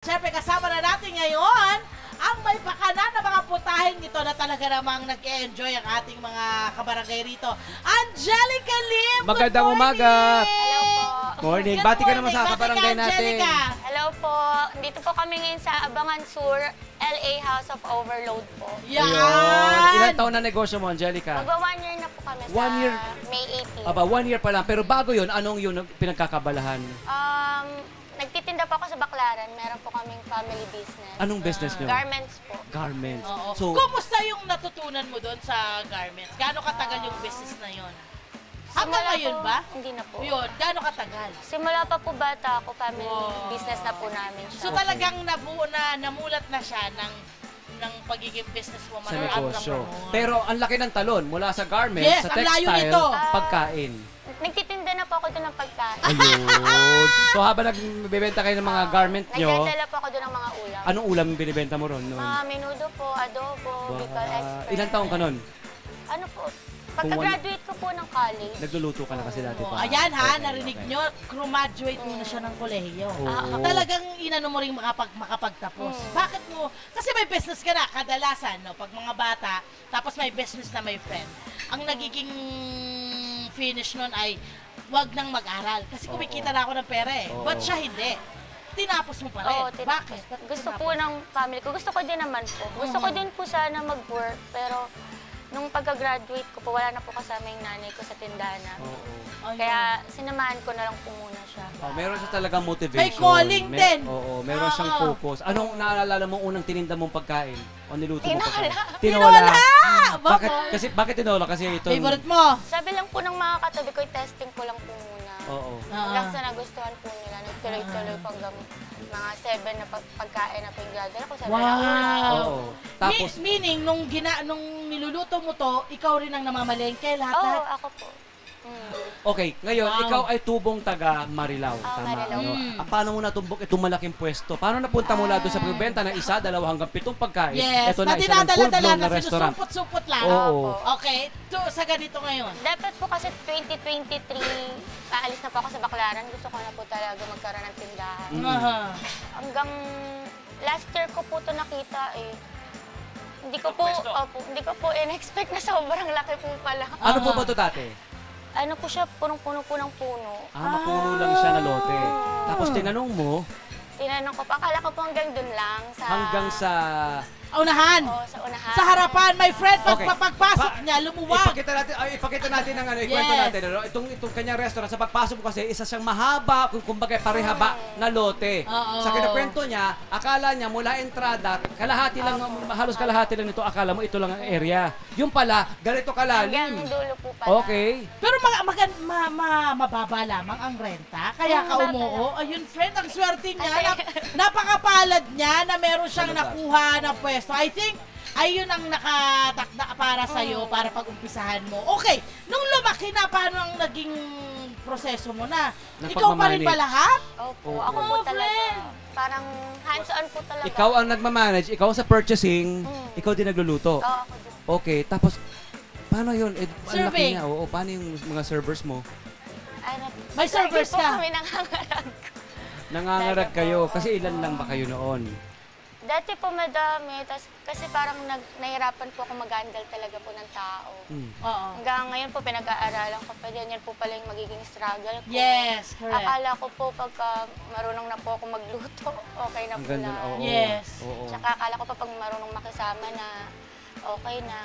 Siyempre, kasama na natin ngayon ang may pakana na mga putahin nito na talaga namang nag-enjoy ang ating mga kabarangay rito. Angelica Lim! Magandang umaga! Hello po. Morning. Good Bati ka morning. naman sa Bati ka, kabarangay natin. Angelica. Hello po. Dito po kami ngayon sa Abangan Sur, LA House of Overload po. Yan! Ayun. Ilan taon na negosyo mo, Angelica? Magwa 1 year na po kami sa 1 year? May 18. Aba, 1 year pa lang. Pero bago yun, anong yun pinagkakabalahan? Nagtitinda po ako sa Baclaran. Meron po kaming family business. Anong business nyo? Garments po. Garments. Oo. So, Kumusta yung natutunan mo doon sa garments? Gaano katagal yung business na yon? Hanggang Simula ngayon po- ba? Hindi na po. Yun, gaano katagal? Simula pa po bata ako, family Wow. business na po namin siya. So talagang nabuo na, namulat na siya ng pagiging business woman sa or negosyo. entrepreneur. Pero ang laki ng talon mula sa garments, Yes, sa ang layo textile, nito. pagkain. Nagtitinda na po ako doon ng pagkain. Ayun. So habang nagbebenta kayo ng mga garment nyo, Nagdadala po ako doon ng mga ulam. anong ulam yung binibenta mo ron? Mga menudo po, adobo, Bicol Express. Ilan taong ka nun? Ano po? Pagka-graduate ko po ng college. Nagluluto ka na kasi dati Oh, pa. ayan ha, Okay, narinig okay. nyo, graduate muna siya ng kolehiyo. Oo. Talagang inano mo rin makapagtapos. Bakit mo? Kasi may business ka na, kadalasan, no? Pag mga bata, tapos may business na may friend. Ang nagiging finish nun ay, wag nang mag-aral. Kasi kumikita na ako ng pera eh. Oo. But siya hindi. Tinapos mo pa rin. Oo, Bakit? Ba't Gusto tinapos? po ng family ko. Gusto ko din naman po. Gusto ko din po sana mag-work. Pero nung pagka-graduate ko po, wala na po kasama yung nanay ko sa tindahan namin. Oo. Ayun. Kaya sinamahan ko na lang po muna siya. Oh, meron siya talagang motivation. May calling din. Oo, meron siyang Oo. focus. Anong naalala mo unang tininda mong pagkain? O niluto mo Tinola. pagkain? Tinola! Bakit? Bakit tinola? Kasi ito. Favorite mo? Sabi lang po ng mga katabi ko, testing ko lang po muna. Oo. Hanggang sa nagustuhan po nila. Nagtuloy-tuloy po hanggang mga 7 na pagkain na pinagdadala ko. 7 na ulam. Oo. Tapos, Meaning, nung niluluto mo to, ikaw rin ang namamalengke, Oo, lahat-lahat. ako po. okay, ngayon, Wow. ikaw ay tubong taga Marilao. Tama. Marilao. Ano? Paano mo natumbok itong malaking pwesto? Paano napunta mula doon sa pagbenta ng isa, dalawa hanggang 7 pagkain? Yes, Ito na, na isa ng dinadala-dala full-blown na na restaurant. sinusupot-supot lang. Oo. Okay, sa ganito ngayon. Dapat po kasi 2023, aalis na po ako sa Baclaran. Gusto ko na po talaga magkaroon ng tindahan. Aha. Hanggang last year ko po ito nakita eh. Hindi ko po in-expect na sobrang laki po pala. Ano po ba ito dati? Ano po siya, punong-puno po ng puno. Mapuno lang siya na lote. Tapos tinanong mo, Tinanong ko pa, akala ko po hanggang dun lang. hanggang sa... Unahan. Oo, sa unahan. Sa harapan, my friend, Okay. pagpasok niya, lumuwag. Ipakita natin ang ano, ikwento Yes. natin. Ano? Itong kanyang restaurant, sa pagpasok mo kasi, isa siyang mahaba, kumbaga parehaba na lote. Oo. Sa kinukwento niya, akala niya mula entrada, kalahati lang, halos kalahati lang nito, akala mo ito lang ang area. Yung pala, ganito Hanggang kalalim. dulo po pala. Okay. Pero mababa lamang ang renta. Kaya ka umuo. Ayun, friend, ang swerte niya. Napakapalad niya na meron siyang Talaga. nakuha na pwesto. I think, ayun ang nakatakda para sa'yo, para pag-umpisahan mo. Okay, nung lumaki na, paano ang naging proseso mo na? Ng Ikaw pa rin pagmamanage. ba lahat? Opo, ako po Oh, talaga. friend. Parang hands-on po talaga. Ikaw ang nagmamanage, ikaw sa purchasing, ikaw din nagluluto. Oo, ako din. Okay, tapos, paano yun? Ang laki Survey. niya. Oo, paano yung mga servers mo? Ano, May servers lagi po ka? kami nangangarag. Nangangarag kayo, kasi ilan lang ba kayo noon? Dati po madami, kasi parang nahirapan po ako mag-handle talaga po ng tao. Oo. Hanggang ngayon po pinag-aaralan ko pa din, yan po pala yung magiging struggle ko. Yes, correct. Akala ko po pagka marunong na po ako magluto, okay na po Ang ganda, lahat. oo. Yes. Oo. Tsaka akala ko pa pag marunong makisama na okay na.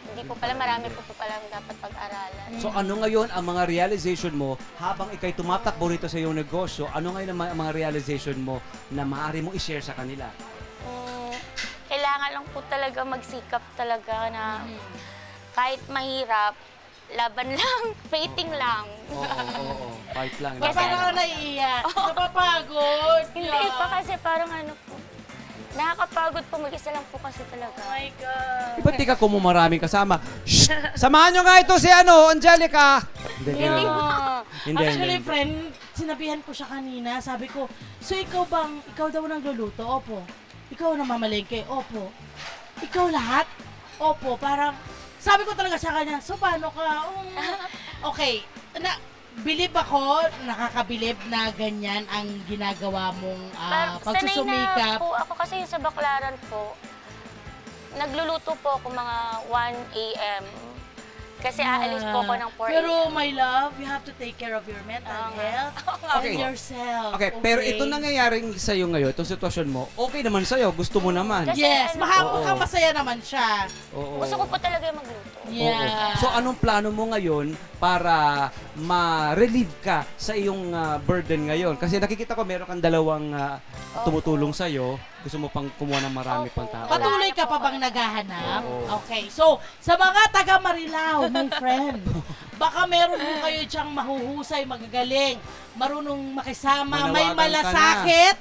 Hindi po pala, marami po palang dapat pag-aralan. So ano ngayon ang mga realization mo habang ikay tumatakbo rito sa iyong negosyo? Ano ngayon ang mga realization mo na maaari mo i-share sa kanila? Kailangan lang po talaga magsikap talaga na kahit mahirap, laban lang, fighting lang. Oo. Fight lang. Yes, Paano ka naiiyak? Napapagod? Hindi pa kasi parang ano po, nakakapagod po, mag-isa lang po kasi talaga. Oh my God. Ba't di ka maraming kasama? Shh! Samahan nyo nga ito si Angelica! Hindi. Actually, hindi. friend, sinabihan ko siya kanina. Sabi ko, so ikaw daw nagluluto? Opo. Ikaw na mamalengke? Opo. Ikaw lahat? Opo. Parang, sabi ko talaga sa kanya, so paano ka? Okay. Bilib ako, nakakabilib na ganyan ang ginagawa mong Sanay na pagsusumikap. po ako kasi yung sa Baclaran po, nagluluto po ako mga 1 a.m. Kasi aalis po ako ng 4 a.m. Pero my love, you have to take care of your mental health Okay. and yourself. Okay, pero ito nangyayaring sa'yo ngayon, itong sitwasyon mo, okay naman sa'yo, gusto mo naman. Kasi Yes, Oo. mukhang masaya naman siya. Oo. Gusto ko po talaga yung magluto. Yeah. Oo. So anong plano mo ngayon para ma-relieve ka sa iyong burden ngayon? Kasi nakikita ko meron kang dalawang tumutulong sa'yo. Gusto mo pang kumuha ng marami pang tao. Patuloy ka pa bang naghahanap? Oo. Okay. So, sa mga taga Marilao, my friend, baka meron mo kayo diyang mahuhusay, magagaling, marunong makisama, may Manawagan ka malasakit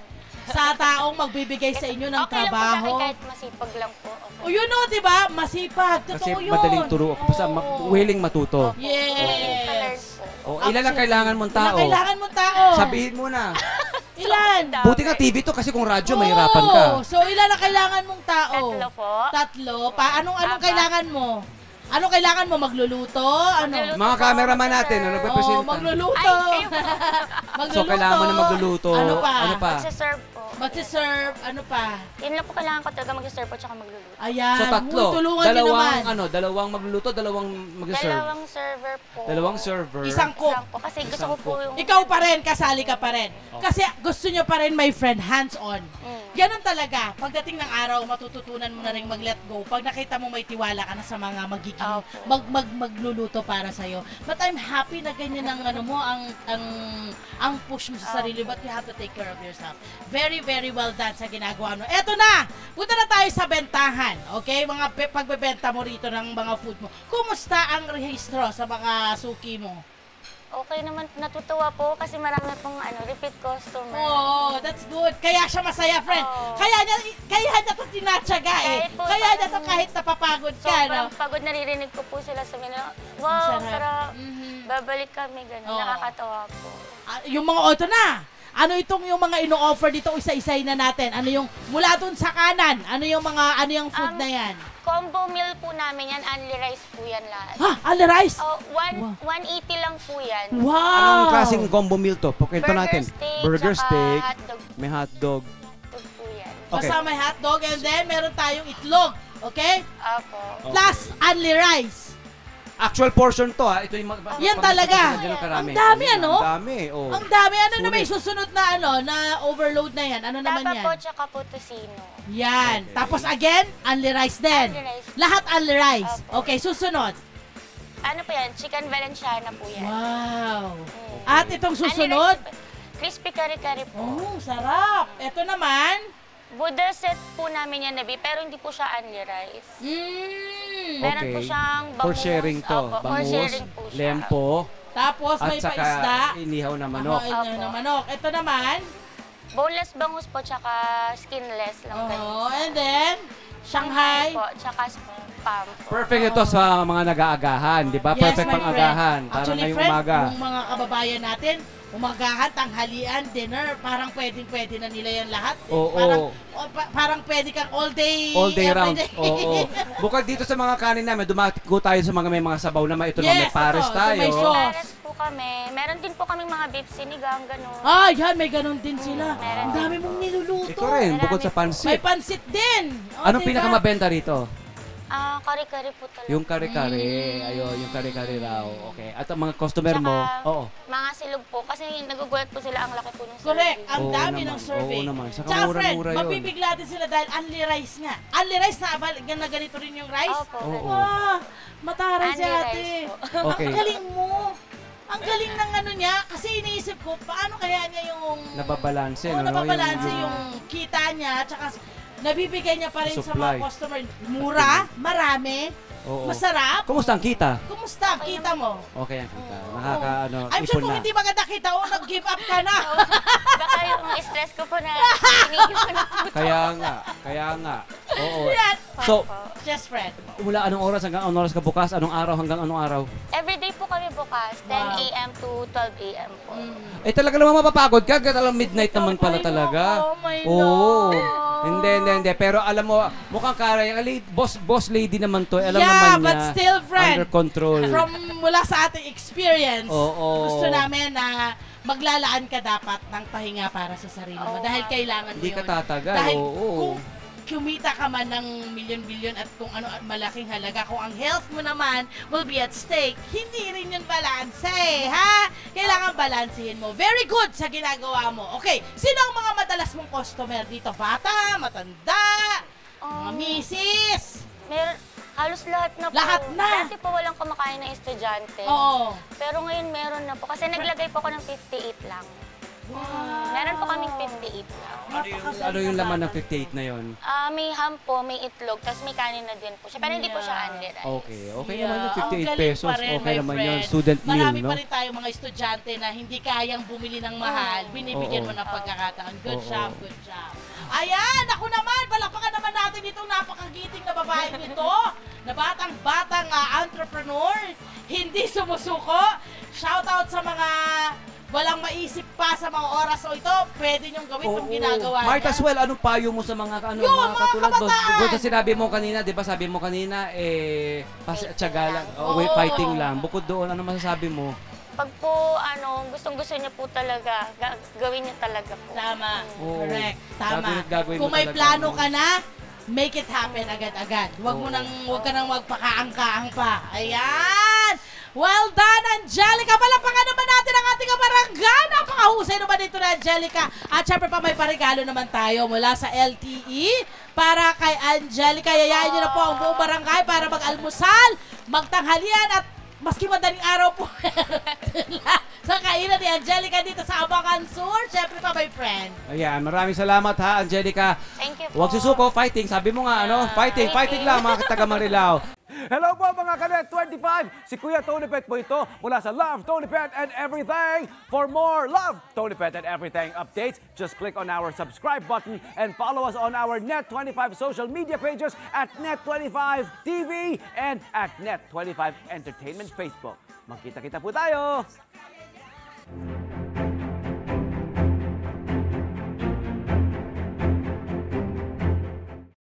sa taong magbibigay sa inyo ng Okay lang po sa akin trabaho. kahit masipag lang po. O yun o, di ba? Masipag. Kasi Totoo yun. madaling turo. Basta Oo. willing matuto. Willing to learn Yes. po. O, ilan ang kailangan mong tao? Ilan kailangan mong tao? Sabihin mo na. Ilan? Buti nga TV to kasi kung radyo, mahirapan ka. Oo. So, ilan ang kailangan mong tao? Tatlo po. Tatlo. Anong Apat. kailangan mo? Anong kailangan mo? Magluluto? Ano? Magluluto. Mga cameraman natin, ano Oo, nagpepresenta? magluluto. Ay, kayo po. Magluluto. So, kailangan mo na magluluto. Ano pa? Ano pa? Magsiserve po. Magsiserve. Ano pa? Yun lang po kailangan ko talaga magsiserve po tsaka magluluto. Ayan. So, tatlo. Uy, tulungan niyo naman. Dalawang magluluto, dalawang mag-serve. Dalawang server po. Dalawang server. Isang cook. Isang po. Kasi gusto ko po yung... Ikaw pa rin, kasali ka pa rin. Kasi gusto nyo pa rin, my friend, hands-on. Ganun talaga. Pagdating ng araw, matututunan mo na rin mag-let go. Pag nakita mo may tiwala ka na sa mga magiging, Opo. magluluto para sa'yo. But I'm happy na ganyan ang ano mo, ang push mo sa sarili, but you have to take care of yourself. Very, very well done sa ginagawa mo. Eto na! Punta na tayo sa bentahan. Okay? Mga pagbebenta mo rito ng mga food mo. Kumusta ang rehistro sa mga suki mo? Okay naman, natutuwa po kasi marami pong repeat customer. Oh, that's good. Kaya siya masaya, friend. Oo. Kaya niya to tinatsaga eh. Kahit po Kaya niya to parang- kahit napapagod ka, no? Sobrang pagod, naririnig ko po sila sa mina. Wow, sarap. Mhm. Babalik kami, gano'n. Oo. Nakakatawa po. Yung mga auto na. Ano itong yung mga ino-offer dito, isa-isay na natin? Ano yung mula dun sa kanan? Ano yung food na yan? Combo meal po namin yan, only rice po yan lahat. Ha? Ali rice? Oh, 180 lang po yan. Wow! Anong klaseng combo meal to? Pagkwento Burger natin. steak, Burger tsaka steak, hotdog may hotdog. po yan. Okay. Basta may hotdog and then meron tayong itlog. Okay? Apo. Plus, only rice. Actual portion to ha. Ito yung Yan talaga. Ganun karami. Ang dami, ano? Ang dami, oh. Ang dami. Ano na Sulit. may susunod na na overload na yan? Ano naman Tapa yan? po, tsaka po tocino. Yan. Tapos again, only rice din. Only rice. Lahat only rice. Opo. Okay, susunod. Ano po yan? Chicken valenciana po yan. Wow. Mm. At itong Only susunod, rice po. Crispy kare-kare po. oh, sarap. Ito naman, Buddha set po namin yan, Nabi, pero hindi po siya only rice. Meron po siyang bangus. For sharing to. Opo, for Bangus, sharing po siya. lempo, tapos at may saka paisda. inihaw na manok. Ano na manok. Ito naman, Boneless bangus po, tsaka skinless lang oh, ganun. and then, Shanghai. po, tsaka spam po. Perfect ito sa mga nag-aagahan, di ba? Yes, Perfect my pang friend. agahan. Para Actually, ngayong friend, umaga. kung mga kababayan natin, umagahan, tanghalian, dinner, parang pwedeng-pwede na nila yan lahat. Eh. Oo. Parang pwede kang all day, All day every round. day. Oo. Bukod dito sa mga kanin namin, dumago tayo sa mga may mga sabaw naman. Ito na may Yes, pares ito. tayo. May sauce. Pares po kami. Meron din po kaming mga beef sinigang, gano'n. Ah, yan, may ganun din sila. Meron Ang dami mong niluluto. Ito rin, bukod sa Marami po. May pansit. pansit din. O, Anong diba? pinakamabenta rito? Kare-kare po talaga. Yung kare-kare. Ayun, yung kare-kare raw. Okay. At ang mga customer mo, Tsaka, oo. mga silog po. Kasi nagugulat po sila, ang laki po ng silog. Correct. Ang Oo dami naman, ng survey. oo naman. Saka Tsaka friend, mura-mura yun. mabibigla din sila dahil only rice nga. Only rice na ganito rin yung rice. Opo. Oo. Wow, mataray si Only ate. rice po. Okay. Ang galing mo. Ang galing ng ano niya. Kasi iniisip ko, paano kaya niya yung... Nababalanse, Oo, no? nababalanse yung kita niya. Tsaka nabibigay niya pa rin sa Supply. mga customer. Mura, marami, Oo. masarap. Kumusta ang kita? Kumusta ang kita mo? Okay ang kita. Nakaka, I'm sure ipon kung na. hindi maganda kita, nag-give up ka na. Baka yung stress ko po na tinigil ko na po. Kaya nga. Oo. Yan. So, Just friend. mula anong oras hanggang anong oras ka bukas? Anong araw hanggang anong araw? Everyday po kami bukas, 10 Wow. a.m. to 12 a.m. po. Eh talaga naman mapapagod ka, talagang midnight naman pala talaga. Oh my Oo. Lord. Hindi. Pero alam mo, mukhang Kara, boss lady naman to. Alam Yeah, naman niya. but still, friend. Under control. Mula sa ating experience, Oo. gusto namin na maglalaan ka dapat ng pahinga para sa sarili mo. Oo. Dahil kailangan mo Hindi yun. ka tatagal. Dahil Oo. kung kumita ka man ng milyon-bilyon at kung ano malaking halaga, kung ang health mo naman will be at stake, hindi rin yun balanse, ha? Kailangan balansehin mo. Very good sa ginagawa mo. Okay, sino ang mga madalas mong customer dito? Bata, matanda, mga misis? Meron, halos lahat na po. Lahat na? Dati po walang kumakain ng estudyante. Oo. Pero ngayon meron na po. Kasi naglagay po ako ng 58 lang. Meron po kaming 58 lang. Ano yung laman ng 58 na yon? May ham po, may itlog, tapos may kanin na din po siya. Pero hindi po siya only rice. Okay Yeah, naman yung ang 58 galing pesos. pa rin, Okay my naman friend. yun. Student meal, Marami no? pa rin tayong mga estudyante na hindi kayang bumili ng mahal. Binibigyan Oo. mo ng pagkakataon. Good Oo. job, good job. Ayan, ako naman, palakpakan naman natin itong napakagiting na babaeng nito, na batang-batang entrepreneur, hindi sumusuko. Shout out sa mga walang maisip pa sa mga oras o ito, pwede niyong gawin itong ginagawa niya. Might as well, anong payo mo sa mga Yung mga katulad mo? kabataan! Bukod sa sinabi mo kanina, di ba sabi mo kanina, tiyaga lang, Oo. fighting lang. Bukod doon, ano masasabi mo? Pag po, gustong-gusto niya po talaga, gawin niya talaga po. Tama. Oo. Correct. Tama. Gagawin Kung mo may talaga, plano no? ka na, make it happen agad-agad. Huwag ka nang magpakaangkaang pa. Ayan! Well done, Angelica! Palapakan naman natin ang ating kabarangay! Napakahusay naman dito na Angelica. At syempre pa may parigalo naman tayo mula sa LTE para kay Angelica. Yayain niyo na po ang buong barangay para mag-almusal, magtanghalian at maski madaling araw po sa kainan ni Angelica dito sa Abacan Sur. Syempre pa, my friend. Ayan, maraming salamat ha, Angelica. Thank you po. Huwag susuko, fighting. Sabi mo nga, fighting lang mga taga Marilao. Hello po mga Kanet 25! Si Kuya Tony Pet po ito mula sa Love, Tony Pet and Everything. For more Love, Tony Pet and Everything updates, just click on our subscribe button and follow us on our Net25 social media pages at Net25 TV and at Net25 Entertainment Facebook. Magkita-kita po tayo!